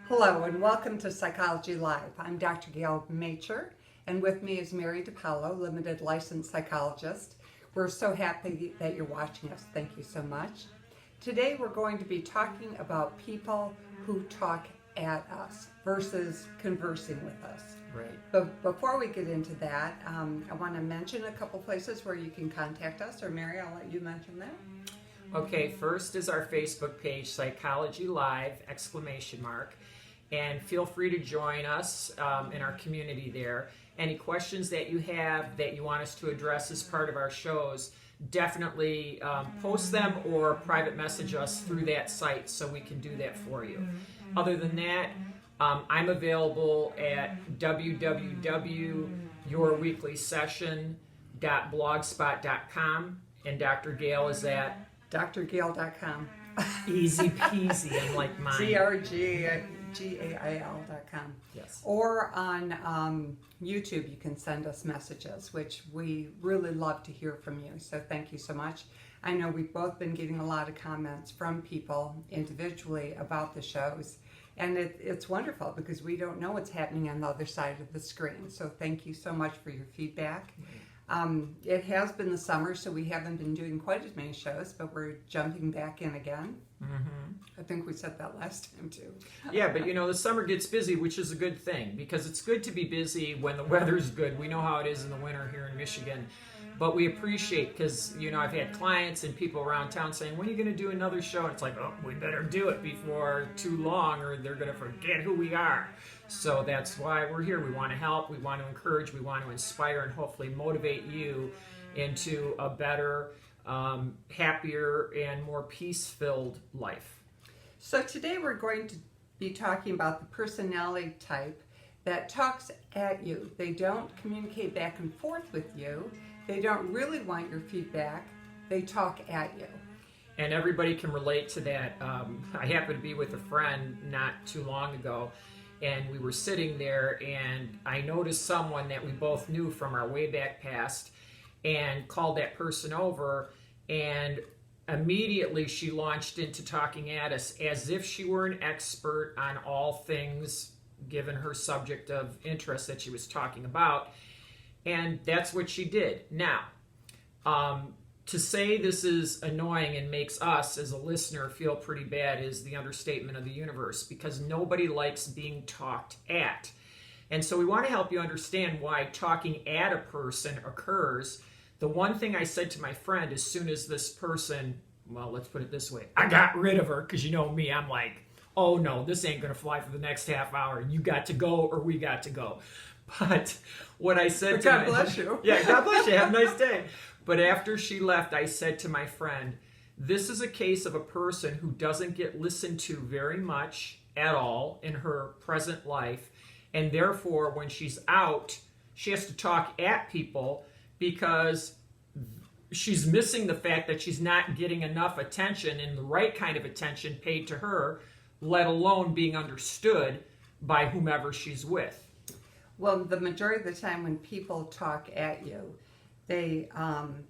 Hello and welcome to Psychology Live. I'm Dr. Gail Majcher, and with me is Mary DiPaolo, limited licensed psychologist. We're so happy that you're watching us. Thank you so much. Today we're going to be talking about people who talk at us versus conversing with us. Right. But before we get into that, I want to mention a couple places where you can contact us. Or Mary, I'll let you mention that. Okay, first is our Facebook page, Psychology Live, ! And feel free to join us in our community there. Any questions that you have that you want us to address as part of our shows, definitely post them or private message us through that site so we can do that for you. Other than that, I'm available at www.yourweeklysession.blogspot.com, and Dr. Gail is at drgail.com. Easy peasy, unlike mine. drgail.com. Yes. Or on YouTube, you can send us messages, which we really love to hear from you. So thank you so much. I know we've both been getting a lot of comments from people individually about the shows. And it's wonderful because we don't know what's happening on the other side of the screen. So thank you so much for your feedback. It has been the summer, so we haven't been doing quite as many shows, but we're jumping back in again. Mm-hmm. I think we said that last time too. Yeah, but the summer gets busy, which is a good thing because it's good to be busy when the weather's good. We know how it is in the winter here in Michigan. But we appreciate, because, I've had clients and people around town saying, when are you going to do another show? And it's like, oh, we better do it before too long or they're going to forget who we are. So that's why we're here. We want to help, we want to encourage, we want to inspire, and hopefully motivate you into a better, happier, and more peace-filled life. So today we're going to be talking about the personality type that talks at you. They don't communicate back and forth with you. They don't really want your feedback. They talk at you. And everybody can relate to that. I happened to be with a friend not too long ago, and we were sitting there, and I noticed someone that we both knew from our way back past and called that person over, and immediately she launched into talking at us as if she were an expert on all things given her subject of interest that she was talking about. And that's what she did. Now, to say this is annoying and makes us as a listener feel pretty bad is the understatement of the universe, because nobody likes being talked at. And so we want to help you understand why talking at a person occurs. The one thing I said to my friend as soon as this person, well, let's put it this way, I got rid of her, because you know me, I'm like, oh no, this ain't going to fly for the next half hour. You got to go or we got to go. But what I said to God bless you. Yeah, God bless you. Have a nice day. But after she left, I said to my friend, this is a case of a person who doesn't get listened to very much at all in her present life. And therefore, when she's out, she has to talk at people because she's missing the fact that she's not getting enough attention and the right kind of attention paid to her, let alone being understood by whomever she's with. Well, the majority of the time when people talk at you, they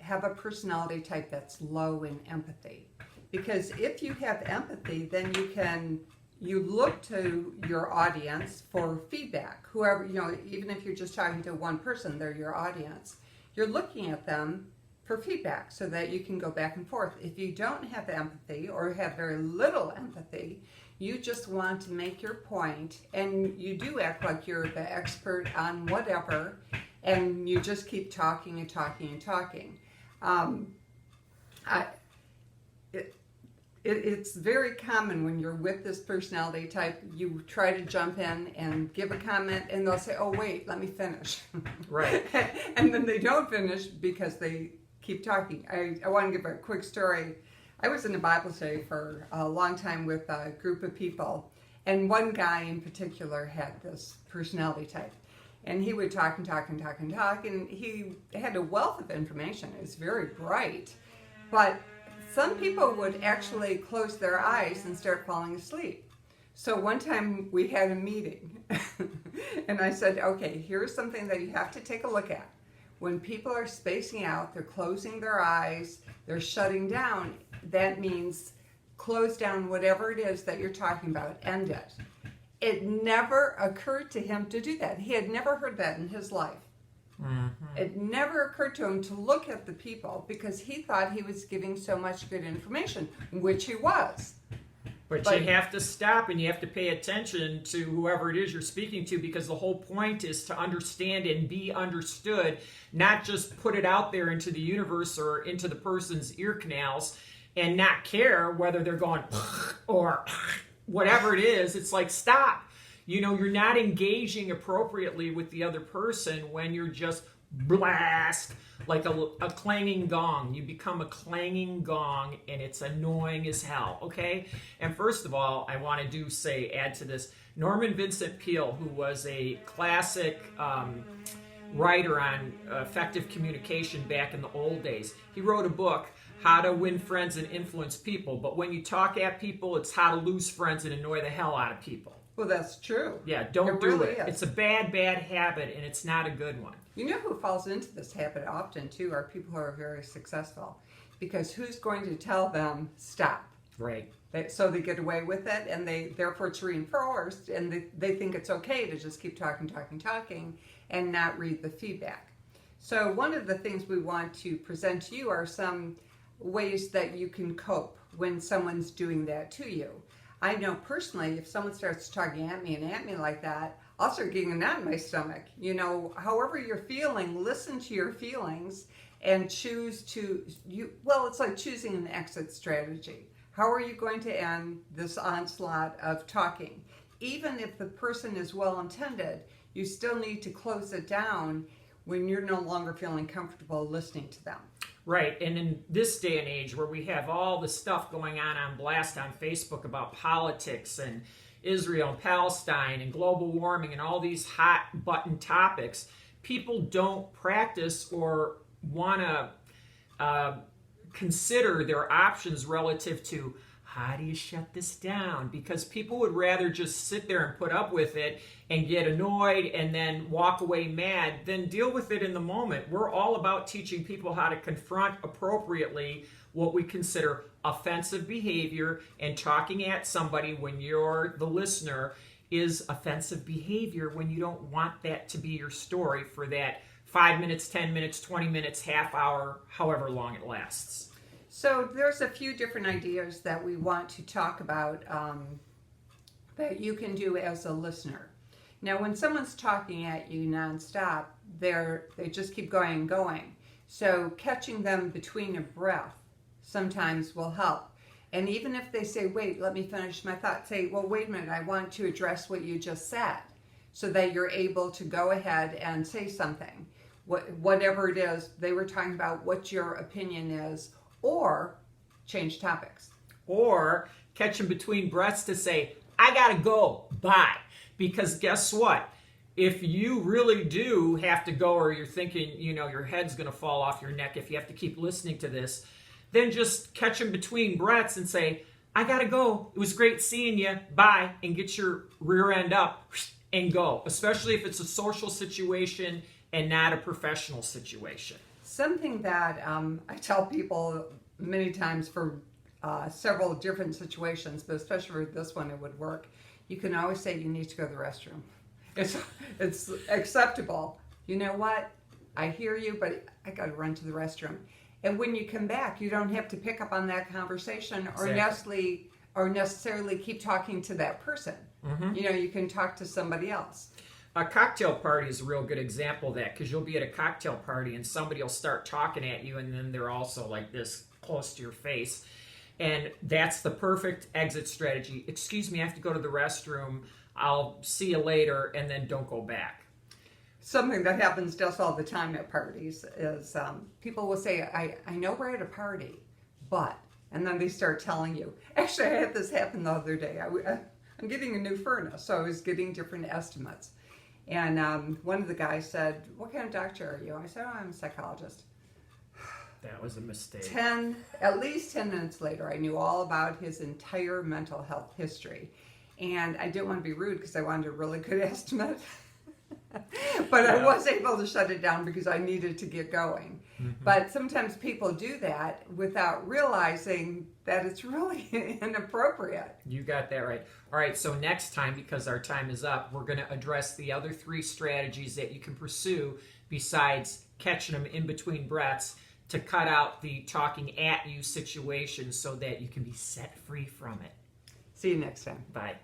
have a personality type that's low in empathy. Because if you have empathy, then you look to your audience for feedback. Whoever, even if you're just talking to one person, they're your audience. You're looking at them for feedback so that you can go back and forth. If you don't have empathy or have very little empathy, you just want to make your point, and you do act like you're the expert on whatever, and you just keep talking and talking and talking. It's very common when you're with this personality type, you try to jump in and give a comment, and they'll say, oh, wait, let me finish. Right. And then they don't finish because they keep talking. I want to give a quick story. I was in a Bible study for a long time with a group of people, and one guy in particular had this personality type. And he would talk and talk and talk and talk, and he had a wealth of information. He was very bright. But some people would actually close their eyes and start falling asleep. So one time we had a meeting, and I said, okay, here's something that you have to take a look at. When people are spacing out, they're closing their eyes, they're shutting down, that means close down whatever it is that you're talking about, end it. It never occurred to him to do that. He had never heard that in his life. It never occurred to him to look at the people because he thought he was giving so much good information, which he was. But you have to stop and you have to pay attention to whoever it is you're speaking to, because the whole point is to understand and be understood, not just put it out there into the universe or into the person's ear canals and not care whether they're going or whatever it is. It's like, stop. You know, you're not engaging appropriately with the other person when you're just blast like a clanging gong. You become a clanging gong and it's annoying as hell, okay? And first of all, I want to add to this, Norman Vincent Peale, who was a classic writer on effective communication back in the old days. He wrote a book, How to Win Friends and Influence People. But when you talk at people, it's how to lose friends and annoy the hell out of people. Well, that's true. Yeah, don't do really it. is. It's a bad, bad habit, and it's not a good one. You know who falls into this habit often, too, are people who are very successful. Because who's going to tell them, stop? Right. So they get away with it, and therefore it's reinforced, and they think it's okay to just keep talking, and not read the feedback. So one of the things we want to present to you are some ways that you can cope when someone's doing that to you. I know personally, if someone starts talking at me like that, I'll start getting a knot in my stomach. You know, however you're feeling, listen to your feelings and choose to, it's like choosing an exit strategy. How are you going to end this onslaught of talking? Even if the person is well-intended, you still need to close it down when you're no longer feeling comfortable listening to them. Right, and in this day and age where we have all the stuff going on blast on Facebook about politics and Israel and Palestine and global warming and all these hot button topics, people don't practice or want to consider their options relative to how do you shut this down? Because people would rather just sit there and put up with it and get annoyed and then walk away mad than deal with it in the moment. We're all about teaching people how to confront appropriately what we consider offensive behavior, and talking at somebody when you're the listener is offensive behavior when you don't want that to be your story for that 5 minutes, 10 minutes, 20 minutes, half hour, however long it lasts. So there's a few different ideas that we want to talk about that you can do as a listener. Now, when someone's talking at you nonstop, they just keep going and going. So catching them between a breath sometimes will help. And even if they say, wait, let me finish my thought, say, well, wait a minute, I want to address what you just said, so that you're able to go ahead and say something. Whatever it is they were talking about, what your opinion is, or change topics. Or catch them between breaths to say, I gotta go, bye. Because guess what? If you really do have to go, or you're thinking, your head's gonna fall off your neck if you have to keep listening to this, then just catch them between breaths and say, I gotta go. It was great seeing you, bye, and get your rear end up and go. Especially if it's a social situation and not a professional situation. Something that I tell people many times for several different situations, but especially for this one, it would work. You can always say you need to go to the restroom. It's acceptable. You know what? I hear you, but I got to run to the restroom. And when you come back, you don't have to pick up on that conversation or necessarily keep talking to that person. Mm-hmm. You can talk to somebody else. A cocktail party is a real good example of that, because you'll be at a cocktail party and somebody will start talking at you, and then they're also like this close to your face. And that's the perfect exit strategy. Excuse me, I have to go to the restroom. I'll see you later, and then don't go back. Something that happens just all the time at parties is people will say, I know we're at a party, but, and then they start telling you. Actually, I had this happen the other day. I'm getting a new furnace, so I was getting different estimates. And one of the guys said, what kind of doctor are you? I said, I'm a psychologist. That was a mistake. At least 10 minutes later, I knew all about his entire mental health history. And I didn't want to be rude because I wanted a really good estimate. But yeah. I was able to shut it down because I needed to get going. But sometimes people do that without realizing that it's really inappropriate. You got that right. All right, so next time, because our time is up, we're going to address the other 3 strategies that you can pursue besides catching them in between breaths to cut out the talking at you situation so that you can be set free from it. See you next time. Bye.